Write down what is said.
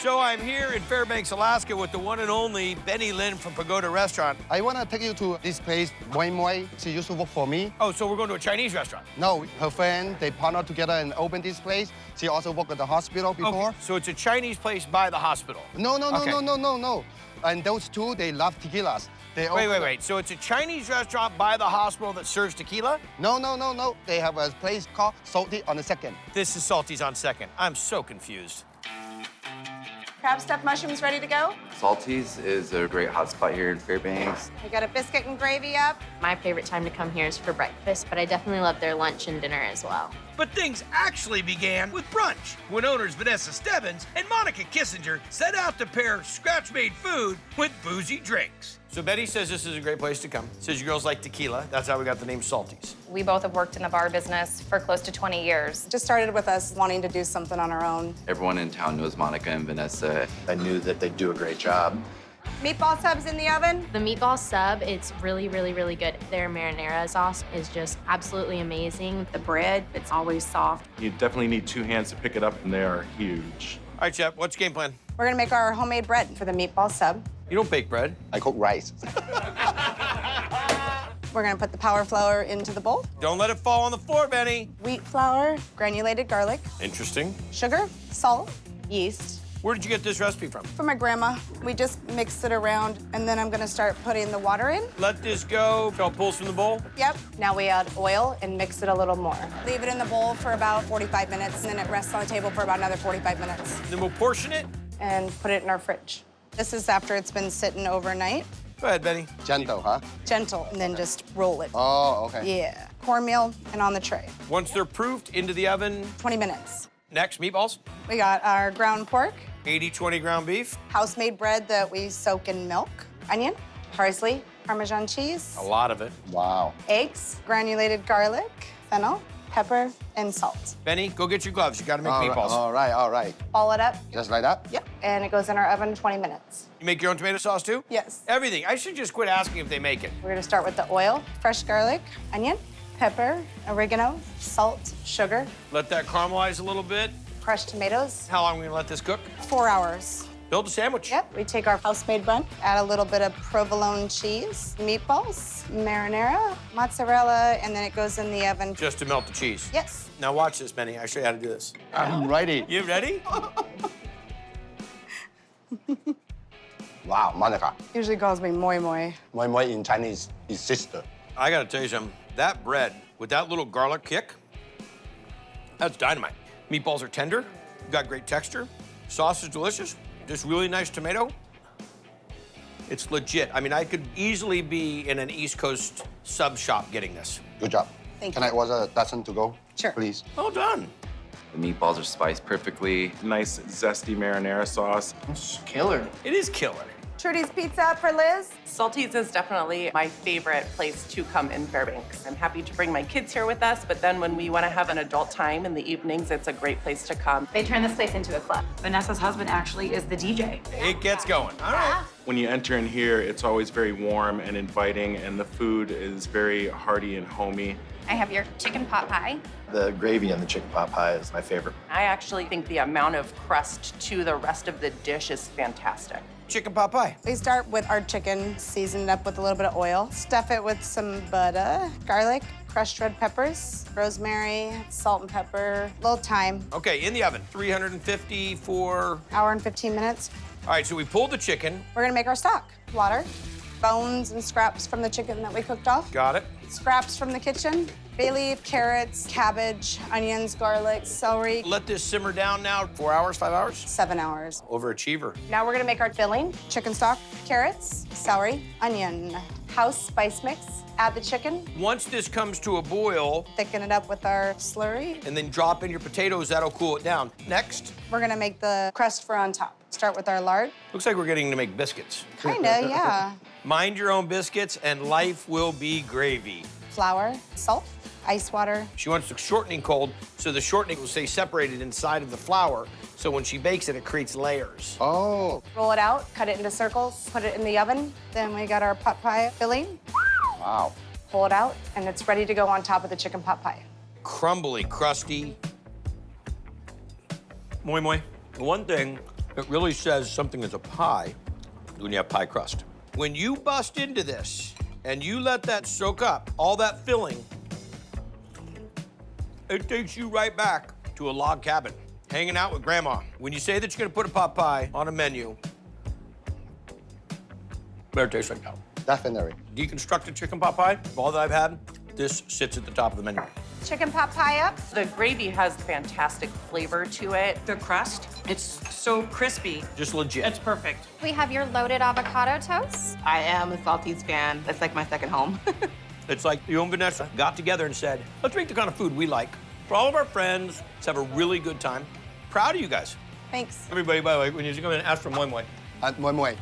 So I'm here in Fairbanks, Alaska with the one and only Benny Lin from Pagoda Restaurant. I want to take you to this place, Moi Moi. She used to work for me. Oh, so we're going to a Chinese restaurant? No, her friend, they partnered together and opened this place. She also worked at the hospital before. Okay, so it's a Chinese place by the hospital? No. Okay. And those two, they love tequilas. Wait. So it's a Chinese restaurant by the hospital that serves tequila? No. They have a place called Salty on the Second. This is Salty's on Second. I'm so confused. Crab stuffed mushrooms ready to go? Salty's is a great hot spot here in Fairbanks. We got a biscuit and gravy up. My favorite time to come here is for breakfast, but I definitely love their lunch and dinner as well. But things actually began with brunch, when owners Vanessa Stebbins and Monica Kissinger set out to pair scratch-made food with boozy drinks. So Betty says this is a great place to come. Says you girls like tequila. That's how we got the name Salty's. We both have worked in the bar business for close to 20 years. Just started with us wanting to do something on our own. Everyone in town knows Monica and Vanessa. I knew that they'd do a great job. Meatball subs in the oven. The meatball sub, it's really good. Their marinara sauce is just absolutely amazing. The bread, it's always soft. You definitely need two hands to pick it up, and they are huge. All right, Chef, what's the game plan? We're gonna make our homemade bread for the meatball sub. You don't bake bread. I cook rice. We're gonna put the power flour into the bowl. Don't let it fall on the floor, Benny. Wheat flour, granulated garlic, Interesting. sugar, salt, yeast. Where did you get this recipe from? From my grandma. We just mix it around, and then I'm gonna start putting the water in. Let this go. So it pulls from the bowl. Yep. Now we add oil and mix it a little more. Leave it in the bowl for about 45 minutes, and then it rests on the table for about another 45 minutes. Then we'll portion it. And put it in our fridge. This is after it's been sitting overnight. Go ahead, Benny. Gentle, huh? Gentle, and then just roll it. Oh, okay. Yeah. Cornmeal and on the tray. Once they're proofed, into the oven. 20 minutes. Next, meatballs. We got our ground pork, 80-20 ground beef. house-made bread that we soak in milk, onion, parsley, Parmesan cheese, A lot of it. Wow. eggs, granulated garlic, fennel, pepper, and salt. Benny, go get your gloves. You gotta make meatballs. All right. Ball it up. Just like that? Yep. And it goes in our oven 20 minutes. You make your own tomato sauce, too? Yes. Everything. I should just quit asking if they make it. We're gonna start with the oil, fresh garlic, onion, pepper, oregano, salt, sugar, Let that caramelize a little bit. crushed tomatoes. How long are we gonna let this cook? 4 hours. Build a sandwich. Yep, we take our house-made bun, add a little bit of provolone cheese, meatballs, marinara, mozzarella, and then it goes in the oven. Just to melt the cheese. Yes. Now watch this, Benny. I'll show you how to do this. I'm ready. You ready? Wow, Monica. Usually calls me moi moi. Moi Moi in Chinese is sister. I gotta tell you something. That bread with that little garlic kick, that's dynamite. Meatballs are tender, got great texture. Sauce is delicious. Just really nice tomato. It's legit. I mean, I could easily be in an East Coast sub shop getting this. Good job. Thank Can you. I order a dozen to go? Sure. Please. Well done. The meatballs are spiced perfectly. Nice, zesty marinara sauce. It's killer. It is killer. Trudy's Pizza for Liz. Salty's is definitely my favorite place to come in Fairbanks. I'm happy to bring my kids here with us, but then when we want to have an adult time in the evenings, it's a great place to come. They turned this place into a club. Vanessa's husband actually is the DJ. It gets going. All right. When you enter in here, it's always very warm and inviting, and the food is very hearty and homey. I have your chicken pot pie. The gravy in the chicken pot pie is my favorite. I actually think the amount of crust to the rest of the dish is fantastic. Chicken pot pie. We start with our chicken, seasoned up with a little bit of oil. Stuff it with some butter, garlic, crushed red peppers, rosemary, salt and pepper, a little thyme. Okay, in the oven. 350 for... Hour and 15 minutes. All right, so we pulled the chicken. We're gonna make our stock. Water, bones and scraps from the chicken that we cooked off. Got it. Scraps from the kitchen, bay leaf, carrots, cabbage, onions, garlic, celery. Let this simmer down now. 4 hours, 5 hours? 7 hours. Overachiever. Now we're gonna make our filling. Chicken stock, carrots, celery, onion, house spice mix. Add the chicken, Once this comes to a boil, thicken it up with our slurry. and then drop in your potatoes, that'll cool it down. Next, We're gonna make the crust for on top. Start with our lard. looks like we're getting to make biscuits. Kinda, yeah. Mind your own biscuits, and life will be gravy. Flour, salt, ice water. She wants the shortening cold, so the shortening will stay separated inside of the flour, so when she bakes it, it creates layers. Oh, Roll it out, cut it into circles, put it in the oven. Then we got our pot pie filling. wow. Pull it out, and it's ready to go on top of the chicken pot pie. Crumbly, crusty. Moi moi. The one thing, It really says something is a pie when you have pie crust. When you bust into this and you let that soak up, all that filling, it takes you right back to a log cabin, hanging out with grandma. When you say that you're gonna put a pot pie on a menu, better taste like that. Definitely. Deconstructed chicken pot pie, of all that I've had, this sits at the top of the menu. Chicken pot pie up. The gravy has fantastic flavor to it. The crust, it's so crispy. Just legit. It's perfect. We have your loaded avocado toast. I am a Salties fan. It's like my second home. It's like you and Vanessa got together and said, let's make the kind of food we like for all of our friends. Let's have a really good time. Proud of you guys. Thanks. Everybody, by the way, when you come in, ask for moi moi. Moi moi.